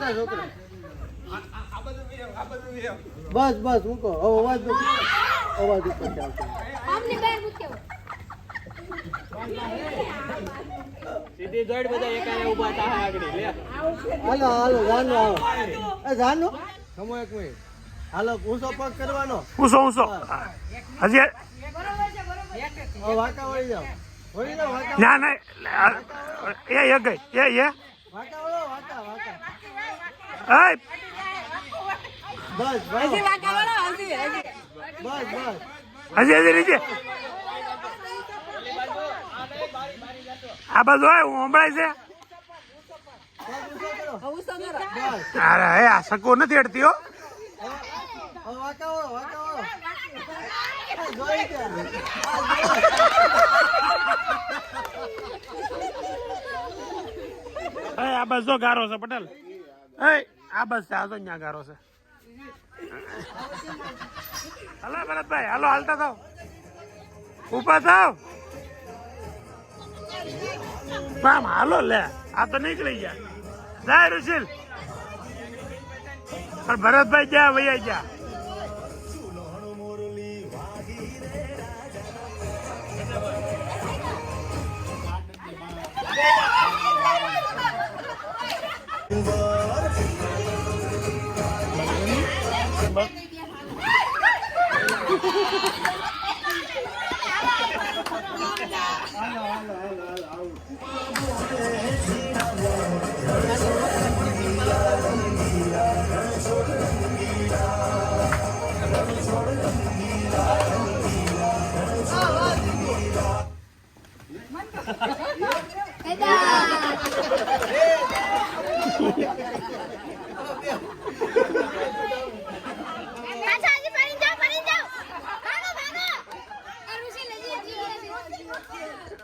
મોટા છોકરા બસ બસ મૂકો અવાજ ઉપર ચાલતો સીધી દોડ બધા એકાને ઊભા થાય આગળ લે હાલો હાલો જાનો એ જાનો સમો એક મિનિટ હાલો ઊંચો પગ કરવાનો ઊંચો હજી વાકા વળી જાઓ વાકા ના ના એ ગઈ વાકા વળો વાકા એ બસ હજી વાકા વળો હજી બસ હજી રીજે આ બાજુ હોય હું સંભળાય છે અરે હે આ સકો નથી અડતી હો વાકા વળો આ બસ જો ગારો છે પટેલ આ બસ છે આ તો અહીંયા ગારો છે હાલો ભરતભાઈ હાલો હાલતા થાવ ઉભા થાવ આમ હાલો લે આ તો નીકળી ગયા જાય ઋષિલ પણ ભરતભાઈ જા વૈયા જા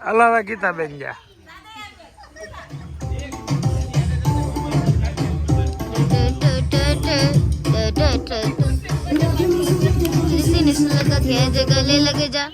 અલાવા ગીતા બેન જા गले लगे जा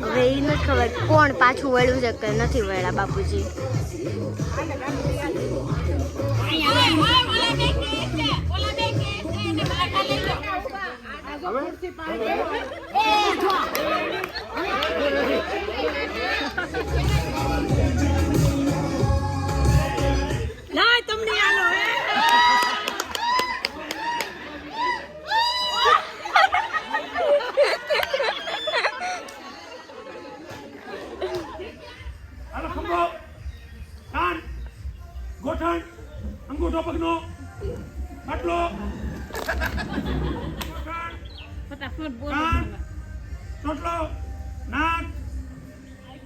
હવે નથી ખબર કોણ પાછું વળ્યું છે કે નથી વળ્યા બાપુજી. ના તમને આલો ગોઠણ અંગૂઠો પગનો આટલો ફટાફટ બોલો ચોટલો નાક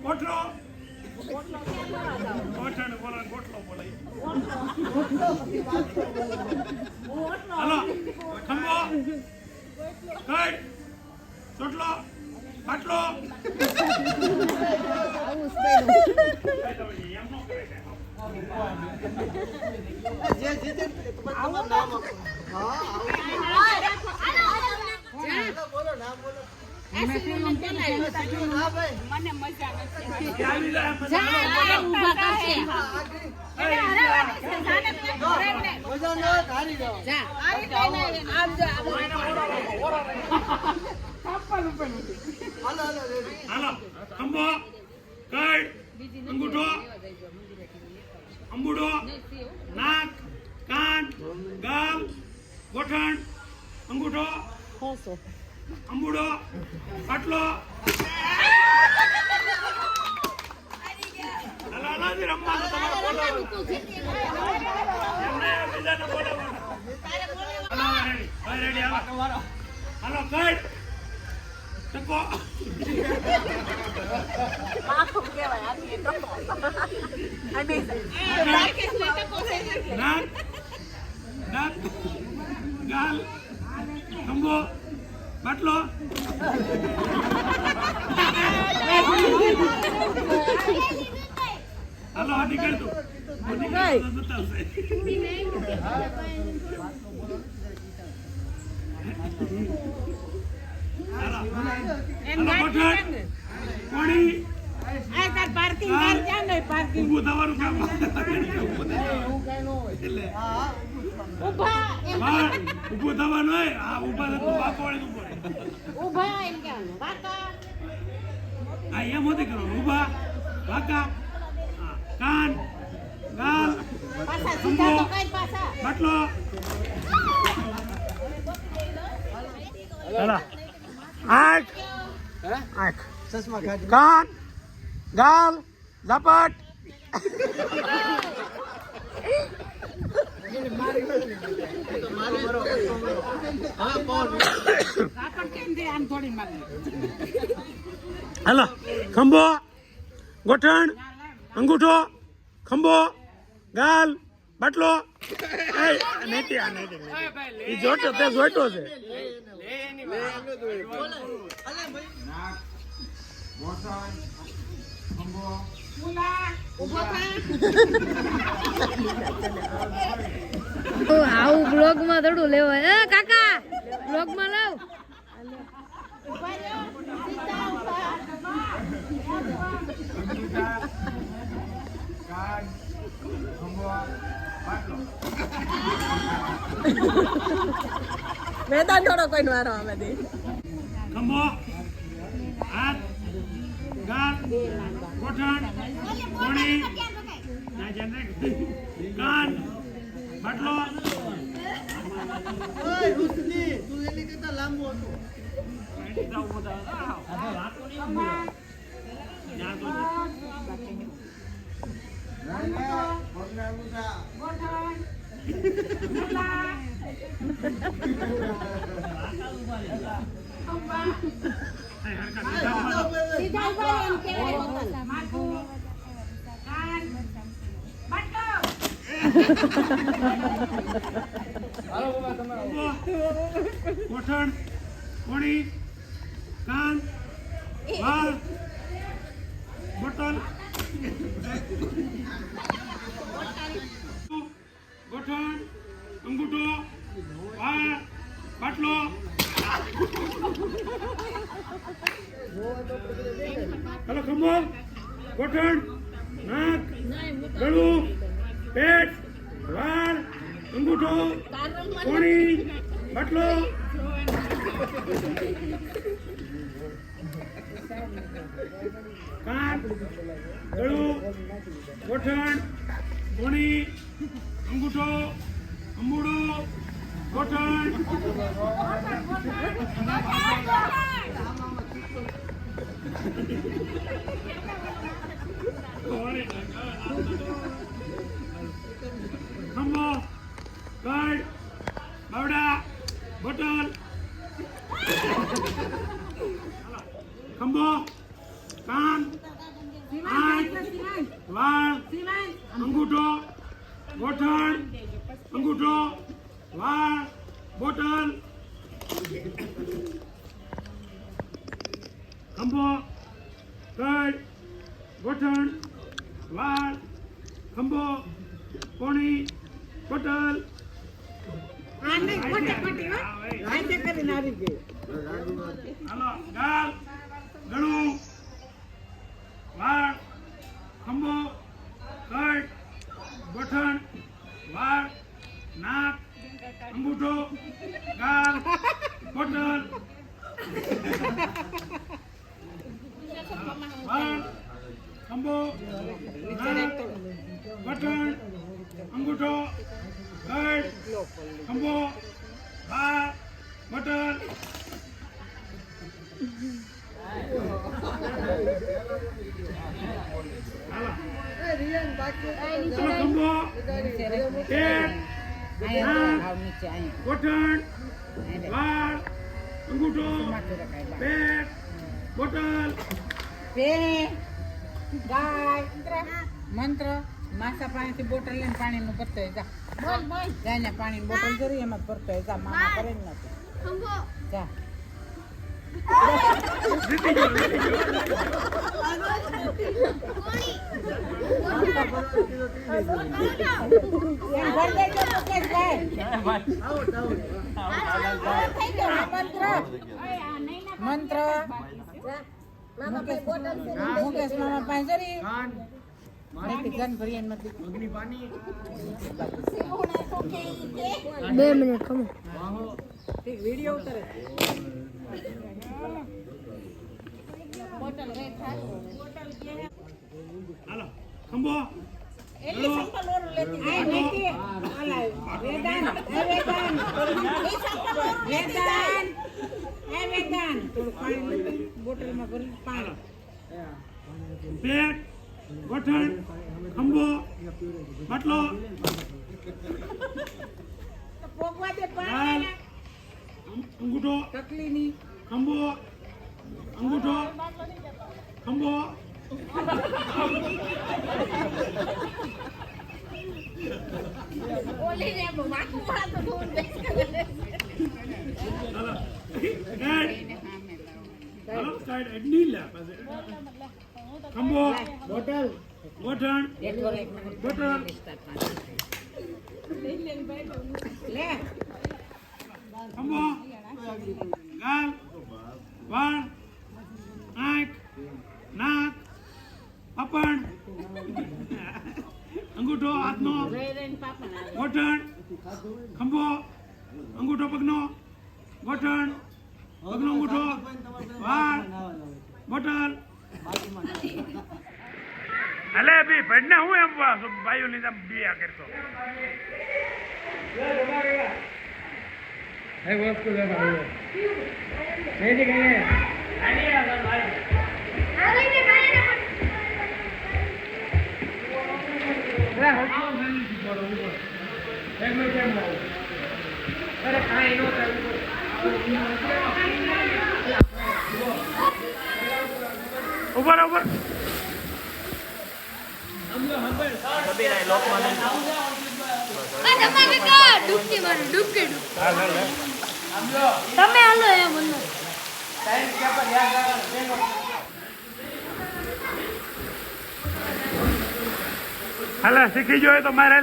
કોઠલો ગોઠણ બોલો ગોઠલો બોલાય હાલો ખંભો કડ ચોટલો આટલો જે જીતે ને એ તમારું નામ આપો. હા હાલો, બોલો નામ બોલો. ના ભાઈ મને મજા નથી. આવી જાય ઊભા કરશે. મજા ના હારી જાઓ. હાલો હાલો રેડી. હાલો ખંભો કઈ અંગૂઠો અંબુડો નાક કાન ગાલ ગોઠણ અંગૂઠો અંબુડો પાટલો હાલો હાલો જી રમવાનું તમારે બોલાવવાનું. એમને બીજાને બોલાવવાનું. હાલો રેડી ભાઈ રેડી હાલો હાલો કઈ ટકો નાક નાક ગાલ ખંભો બાટલો હાલો હાથી કર તું બતાવશે હાલો ગોઠણ કોણી પાર્કિંગ બહાર ક્યાં નહીં પાર્કિંગ ઊભું થવાનું કામ ઉભા હા ઊભું થવાનું હોય આ ઊભા થતું વાકોળી નું પડે ઉભા એમ કહેવાનું વાકા આ એમ હોતી કરવાનું ઊભા વાકા હા, કાન ગાલ પાછા સીધા તો કઈ પાછા બાટલો હાલો આંખ આંખ ચશ્મા કાઢી. કાન ગાલ ઝાપટ હાલો ખંભો ગોઠણ અંગૂઠો ખંભો ગાલ બાટલો નેટી આ નેટી એ જોતો તે જોઈતો છે આવું બ્લોગ માં થોડું લેવાય કાકા બ્લોગ માં લાવ મેદાન થોડો કોઈ વારો આવે દે ખંભો હાથ ગાલ ગોઠણ કોણી કાન બાટલો ઓય રુસ્તી, તું એની કરતા લાંબુ હતું. સીધા ઉભા એમ કહેવાય ગોઠણ કોણી કાન વાળ બોટલ ગોઠણ અંગૂઠો વાળ બાટલો હાલો ખંભો ગોઠણ નાક ગળું પેટ વાળ અંગૂઠો કોણી બાટલો કાન ગળું ગોઠણ કોણી અંગૂઠો અંબુડો ગોઠણ ખંભો કડ બાવડા બોટલ ખંભો કાન આંખ વાળ અંગૂઠો ગોઠણ અંગૂઠો વાળ બોટલ ખંભો કડ ગોઠણ વાળ ખંભો કોણી પટલ હાલો ગાલ ગળું વાળ ખંભો કટ ગોઠણ વાળ નાક અંગૂઠો ગાલ પટલ વાળ ખંભો નાક ગોઠણ અંગૂઠો કટ ખંભો વાળ પટલ ખંભો પેટ નાક ગોઠણ વાળ અંગૂઠો પેટ બોટલ મંત્ર માસા પાણીથી બોટલ લઈને પાણીનું ભરતો હોય જા જાય પાણીની બોટલ જરી એમાં જ ભરતો હોય જા મામા કરે જ નથી જા મંત્ર મુકેશ મામા પાસે જરી ગન ભરી નથી 2 મિનિટ કમો વિડીયો ઉતરે હાલો ખંભો બોટલમાં ભરી પાણી પેટ ગોઠણ ખંભો માટલો ગાલ અંગૂઠો તકલીની ખંભો અંગૂઠો ખંભો સાઈડ એડની લે ખંભો બોટલ ગોઠણ બોટલ લે ખંભો ગાલ વાળ આંખ નાક અપણ અંગૂઠો હાથનો ગોઠણ ખંભો અંગૂઠો પગનો ગોઠણ પગનો અંગૂઠો વાળ બોટલ અલે બી ભડને હું એમ ભાઈઓ લીધા બિયા કરતો વસ્તુ ઉપર ઉપર ડૂબકી મારો ડૂબકી તમે હાલો એમ બોલો હાલે શીખી જોઈએ તો મારે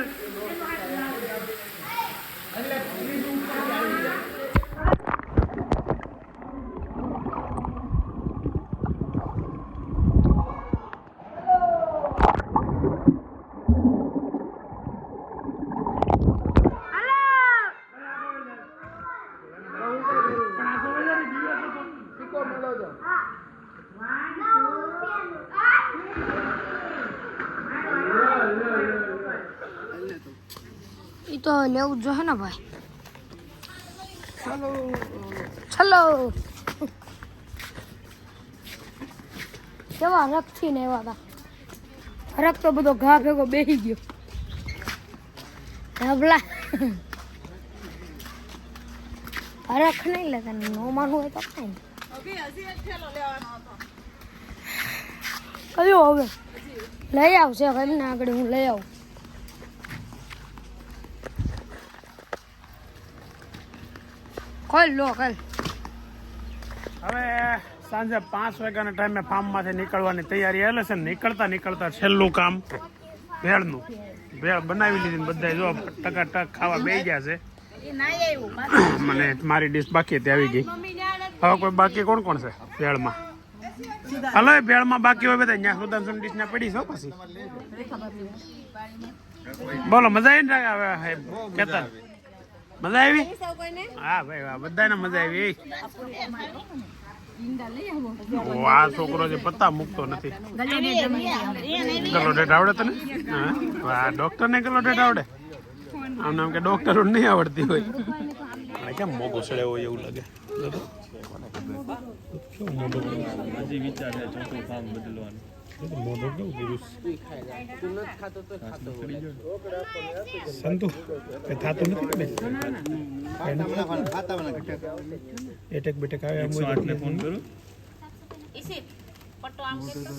એ તો લેવું જ જોઈએ ને ભાઈ ચલો કેવા રખથી ને એવા હતા રખ તો બધો ઘા ભેગો બેસી ગયો ઢબલા રખ નહીં લેતા નો માનવું હોય તો કઈ કયો હવે લઈ આવશે ઘરના આગળ હું લઈ આવું લો કલ હવે સાંજે 5 વાગ્યાના ટાઈમે ફાર્મમાંથી નીકળવાની તૈયારી એટલે છે નીકળતા છેલ્લું કામ ભેળનું ભેળ બનાવી લીધી ને બધા જો ટકા ટક ખાવા બેસી ગયા છે. મને મારી ડીશ બાકી હતી આવી ગઈ. હવે કોઈ બાકી કોણ કોણ છે ભેળમાં? હલો એ ભેળમાં બાકી હોય બધા ત્યાં સુદાન ડીશ ના પડી છો પછી બોલો મજા આવી ને કેતન મજા આવી? હા ભાઈ વાહ બધાને મજા આવી. આ છોકરો જે પત્તા મૂકતો નથી. ગલો ડેટ આવડે તને? હા ડોક્ટર ને ગલો ડેટ આવડે? આમ નામ કે ડોક્ટર નહીં આવડતી હોય. કેમ મોગો સડે હોય એવું લાગે. મોઢું કેવું કર્યું સંતુ કઈ થતું નથી એટેક બેટેક આવે ફોન કરું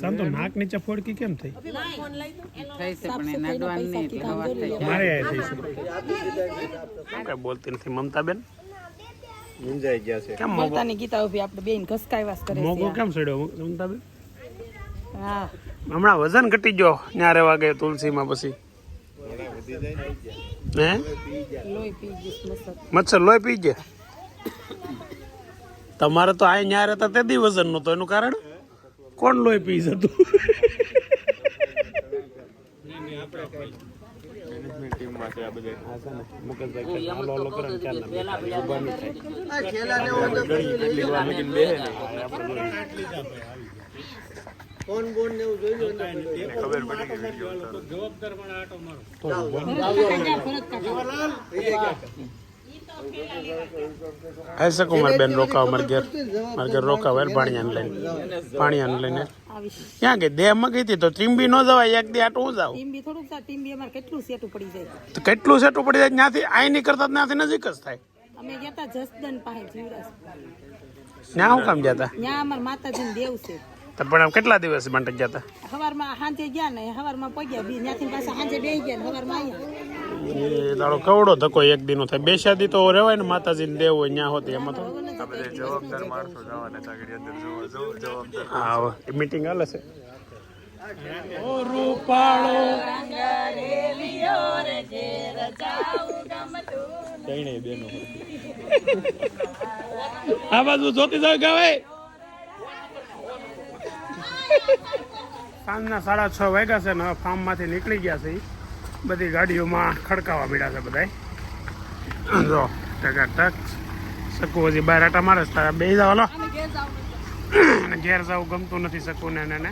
સંતુ નાક નીચે ફોડકી કેમ થઈ? મારે થઈ છે બોલતી નથી મમતાબેન. મુંજાઈ ગયા છે. કેમ પોતાની ગીતા ઉભી આપણે બેન ઘસકાવ્યા કરે છે. મોગો કેમ સડ્યો મમતાબેન? હા હમણાં વજન ઘટી ગયો ત્યાં રહેવા ગયો તુલસીમાં પછી હે લોહી પી ગયું મચ્છર લોહી પી ગયા. તમારે તો આ ન્યા રહેતા તે દી વજન નતો એનું કારણ કોણ લોહી પી જતું? ફોન બોન ને એવું જોઈ લો ને ખબર પડી ગઈ ऐसे को मार बेन रोका मर घर रोका वर पानी लઈને ક્યાં ગઈ દેહ માં ગઈ હતી તો ટીમ્બી નો જવાય એક દી આટું જાવ ટીમ્બી થોડુંક તા ટીમ્બી અમાર કેટલું સેટું પડી જાય તો કેટલું સેટું પડી જાય ત્યાંથી આઈ ની કરતા ત્યાંથી નજીક જ થાય. અમે ગયા તા જસદન પાસે જીવરાજ ત્યાં હું કામ જતા ત્યાં અમાર માતાજીનું દેવ છે તો પણ આમ કેટલા દિવસ માટે જતા? હવારમાં સાંજે ગયા ને હવારમાં પગ્યા બી ત્યાંથી પાછા સાંજે બેહી ગયા ને હવારમાં આવ્યા. એ દાડો કવડો ધક્કો એક દિનો થાય. બે શાદી તો રેવાય ને માતાજી ને દેવ હોય ત્યાં હોતી એમાં તો હા મીટિંગ હાલે છે. ઓ રૂપાળો આ બાજુ જોતી જાવ ગાવે. સાંજના 6:30 વાગ્યા છે ને હવે ફાર્મમાંથી નીકળી ગયા છે. બધી ગાડીઓમાં ખડકાવા મળ્યા છે બધા જો ટકા ટક. શકું હજી બહાર આટા મારે બે જાવ હલો અને ઘેર જવું ગમતું નથી શકું ને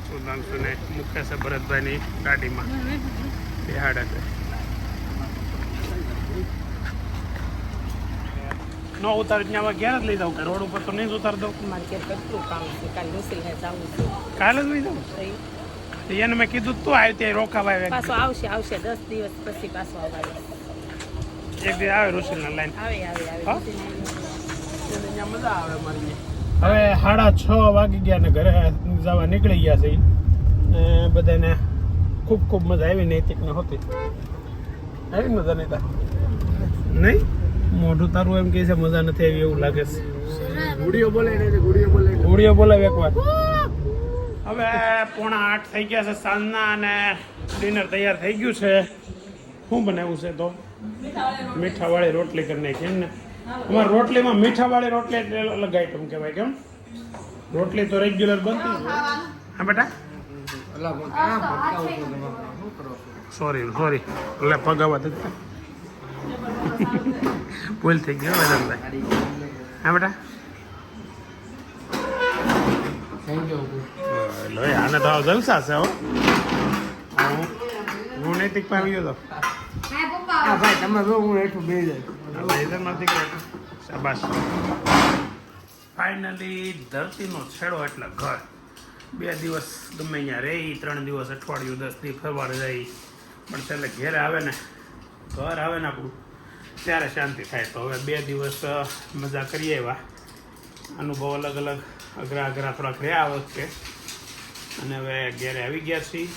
સુધાંશુ ને મૂકે છે ભરતભાઈની ગાડીમાં બેહાડે છે. નો ઉતાર ત્યાં ઘેર જ લઈ જાઉં કે રોડ ઉપર તો નહીં જ ઉતાર દઉં? મારે ઘેર કેટલું કામ છે કાલે રસોઈ હે જવું છે કાલે જ લઈ જાઉં. એને મેં કીધું તું આવી ત્યાં રોકાવાય પાછો આવશે 10 દિવસ પછી પાછો આવવાનો એક દી આવે ઋષિના લાઈન આવે મજા આવે મારી. હવે 6:30 વાગી ગયા ને ઘરે જવા નીકળી ગયા છે. બધાને ખૂબ ખૂબ મજા આવી. નૈતિક ને હોતી આવી મજા નહીં મોઢું તારું એમ કે છે મજા નથી આવી એવું લાગે છે. ગુડીઓ બોલાવે એકવાર. હવે 7:45 થઈ ગયા છે સાંજના અને ડિનર તૈયાર થઈ ગયું છે. શું બનાવ્યું છે તો મીઠાવાળી રોટલી કરી નાખી એમ ને. અમારે રોટલીમાં મીઠાવાળી રોટલી એટલે અલગ આઈટમ કહેવાય. કેમ રોટલી તો રેગ્યુલર બનતી જ હોય. હા બેટા સોરી એટલે પગાવા થતા ભૂલ થઈ ગયો વેદાંતભાઈ. હા બેટા આને તો જલસા છે. હું નૈતિક પાસે આવ્યો હતો. ભાઈ તમે જો હું હેઠું બે જાય શાબાશ. ફાઇનલી ધરતીનો છેડો એટલે ઘર. 2 દિવસ ગમે ત્યાં રહી, 3 દિવસ અઠવાડિયું 10 દિવસ ફરવા જાય, પણ છેલ્લે ઘેરે આવે ને ઘર આવે ને આપણું ત્યારે શાંતિ થાય. તો હવે 2 દિવસ મજા કરીએ એવા અનુભવ અલગ અલગ અઘરા થોડાક રહ્યા આ વખતે. અને હવે ઘેરે આવી ગયા છીએ.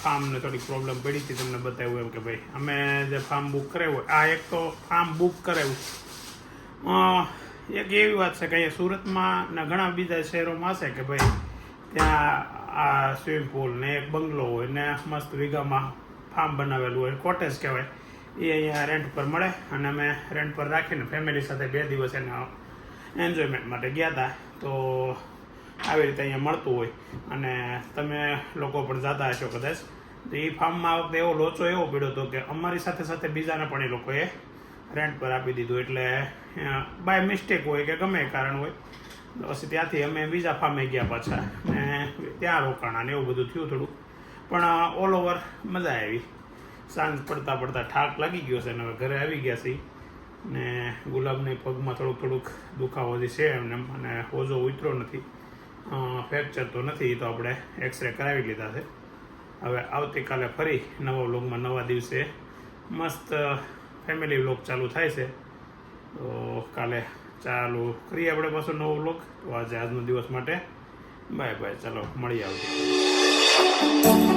ફાર્મને થોડીક પ્રોબ્લેમ પડી હતી તમને બતાવ્યું એમ કે ભાઈ અમે જે ફાર્મ બુક કરાવ્યું આ એક તો ફાર્મ બુક કરાવ્યું. એક એવી વાત છે કે અહીંયા સુરતમાં ને ઘણા બીજા શહેરોમાં છે કે ભાઈ ત્યાં આ સ્વિમિંગ પુલ ને એક બંગલો હોય ને મસ્ત વીઘામાં ફાર્મ બનાવેલું હોય, કોટેજ કહેવાય. એ અહીંયા રેન્ટ પર મળે અને અમે રેન્ટ પર રાખીને ફેમિલી સાથે 2 દિવસ એના એન્જોયમેન્ટ માટે ગયા હતા. તો આવી રીતે અહીંયા મળતું હોય અને તમે લોકો પણ જતા હશો કદાચ. તો એ ફાર્મમાં આ વખતે એવો લોચો એવો પડ્યો હતો કે અમારી સાથે સાથે બીજાને પણ એ લોકોએ રેન્ટ પર આપી દીધું. એટલે બાય મિસ્ટેક હોય કે ગમે કારણ હોય. પછી ત્યાંથી અમે બીજા ફાર્મે ગયા પાછા ને ત્યાં રોકાણા ને એવું બધું થયું થોડું. પણ ઓલ ઓવર મજા આવી. સાંજ પડતા પડતા થાક લાગી ગયો છે ને હવે ઘરે આવી ગયા છીએ. ને ગુલાબને પગમાં થોડુંક દુખાવો જે છે એમને અને ઓઝો ઉતરો નથી, ફ્રેક્ચર તો નથી. તો આપણે એક્સરે કરાવી લીધા છે. હવે આવતીકાલે ફરી નવા વ્લોગમાં નવા દિવસે મસ્ત ફેમિલી વ્લોગ ચાલુ થાય છે. તો કાલે ચાલુ કરીએ આપણે પાછો નવો વ્લોગ. તો આજે આજનો દિવસ માટે બાય બાય. ચાલો મળીએ આવતીકાલે.